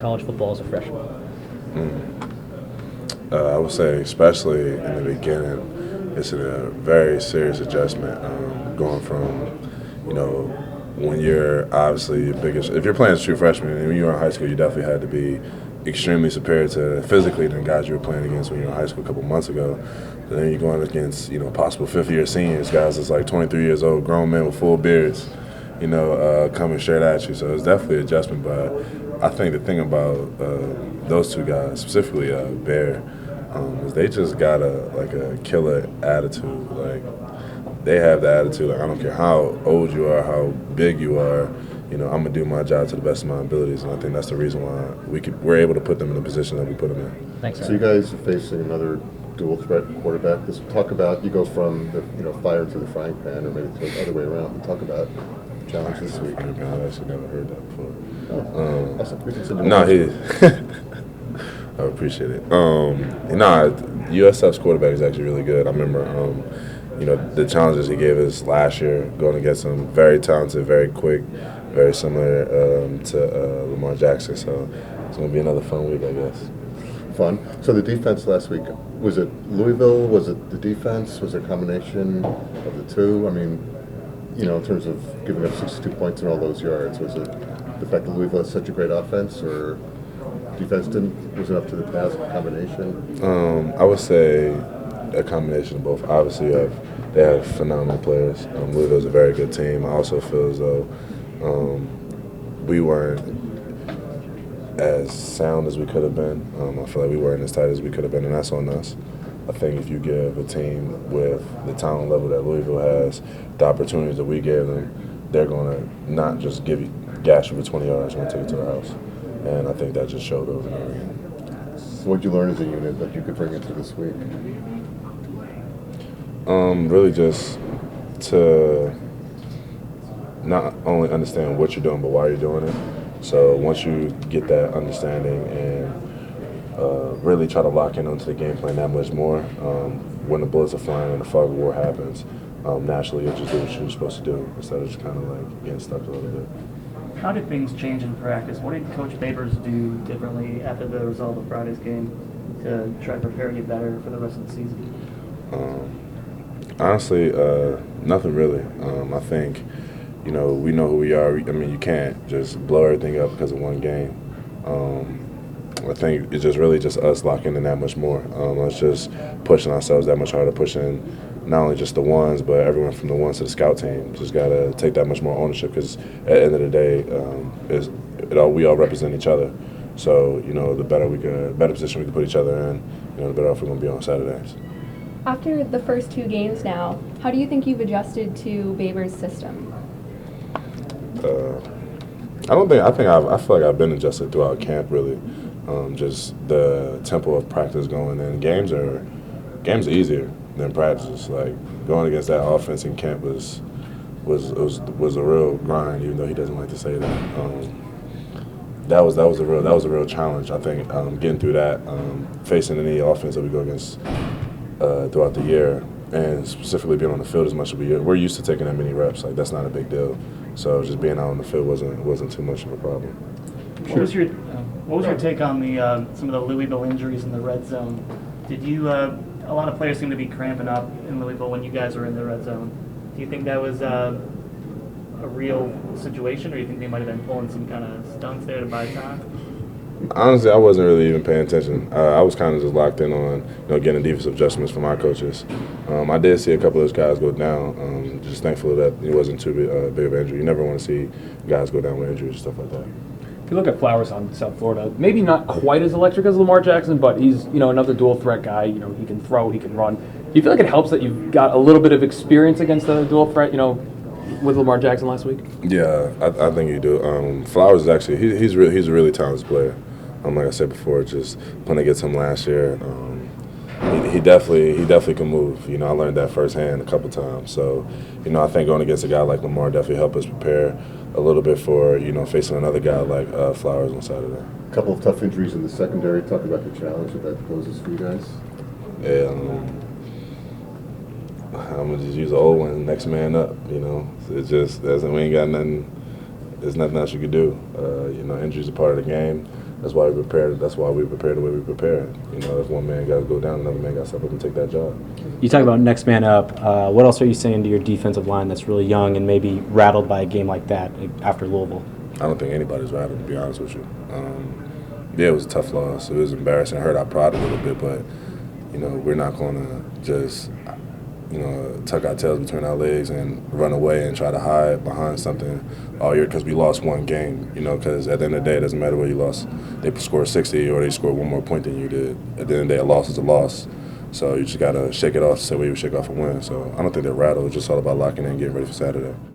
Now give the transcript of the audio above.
college football as a freshman? I would say, especially in the beginning, it's a very serious adjustment. Going from, when you're obviously your biggest, if you're playing as a true freshman and when you were in high school, you definitely had to be extremely superior to physically than guys you were playing against when you were in high school a couple months ago. But then you're going against, possible fifth-year seniors, guys that's like 23 years old, grown men with full beards, coming straight at you. So it's definitely an adjustment. But I think the thing about those two guys, specifically Bear, is they just got a killer attitude. Like they have the attitude. Like I don't care how old you are, how big you are. I'm gonna do my job to the best of my abilities, and I think that's the reason why we're able to put them in the position that we put them in. Thanks. So you guys are facing another dual threat quarterback. Let's talk about you go from the fire to the frying pan, or maybe the other way around. Talk about the challenge this week. I've actually never heard that before. Awesome. We can send you No, one. I appreciate it. USF's quarterback is actually really good. I remember, the challenges he gave us last year, going against him, very talented, very quick, very similar to Lamar Jackson. So it's going to be another fun week, I guess. Fun. So the defense last week, was it Louisville? Was it the defense? Was it a combination of the two? I mean, in terms of giving up 62 points and all those yards, was it the fact that Louisville has such a great offense, or defense was it up to the task, combination? I would say a combination of both. Obviously, they have phenomenal players. Louisville's a very good team. I also feel as though we weren't as sound as we could have been. I feel like we weren't as tight as we could have been, and that's on us. I think if you give a team with the talent level that Louisville has, the opportunities that we gave them, they're going to not just gash you for 20 yards and take it to the house. And I think that just showed over and over again. So what did you learn as a unit that you could bring into this week? Really just to not only understand what you're doing, but why you're doing it. So once you get that understanding and really try to lock in onto the game plan that much more, when the bullets are flying and the fog of war happens, naturally you'll just do what you're supposed to do instead of just kind of like getting stuck a little bit. How did things change in practice? What did Coach Babers do differently after the result of Friday's game to try to prepare you better for the rest of the season? Honestly, nothing really. I think, we know who we are. I mean, you can't just blow everything up because of one game. I think it's just really just us locking in that much more. Us just pushing ourselves that much harder, pushing not only just the ones, but everyone from the ones to the scout team. Just got to take that much more ownership because at the end of the day, we all represent each other. So, the better position we can put each other in, the better off we're going to be on Saturdays. After the first two games now, how do you think you've adjusted to Babers' system? I feel like I've been adjusted throughout camp, really. Just the tempo of practice going in. Games are easier than practice. Like going against that offense in camp was a real grind, even though he doesn't like to say that. That was a real challenge. I think getting through that, facing any offense that we go against throughout the year, and specifically being on the field as much as we're used to taking that many reps. Like that's not a big deal. So just being out on the field wasn't too much of a problem. What was your take on some of the Louisville injuries in the red zone? Did you a lot of players seem to be cramping up in Louisville when you guys were in the red zone. Do you think that was a real situation, or do you think they might have been pulling some kind of stunts there to buy time? Honestly, I wasn't really even paying attention. I was kind of just locked in on getting defensive adjustments from our coaches. I did see a couple of those guys go down. Just thankful that it wasn't too big of an injury. You never want to see guys go down with injuries and stuff like that. If you look at Flowers on South Florida, maybe not quite as electric as Lamar Jackson, but he's another dual threat guy. He can throw, he can run. Do you feel like it helps that you've got a little bit of experience against the dual threat? With Lamar Jackson last week? Yeah, I think you do. Flowers is actually he's a really talented player. Like I said before, just playing against him last year, he definitely can move. I learned that firsthand a couple times. So, I think going against a guy like Lamar definitely helped us prepare a little bit for facing another guy like Flowers on Saturday. A couple of tough injuries in the secondary. Talk about the challenge that poses for you guys. Yeah, I'm gonna just use the old one, next man up. It just we ain't got nothing. There's nothing else you could do. Injuries are part of the game. that's why we prepared. That's why we prepared the way we prepared. You know, if one man got to go down, another man got to step up and take that job. You talk about next man up. What else are you saying to your defensive line that's really young and maybe rattled by a game like that after Louisville? I don't think anybody's rattled, to be honest with you. Yeah, it was a tough loss. It was embarrassing. It hurt our pride a little bit, but you know, we're not going to just tuck our tails between our legs and run away and try to hide behind something all year because we lost one game. You know, because at the end of the day, it doesn't matter where you lost. They scored 60 or they scored one more point than you did. At the end of the day, a loss is a loss. So you just got to shake it off, say where you shake off and win. So I don't think they're rattled. It's just all about locking in and getting ready for Saturday.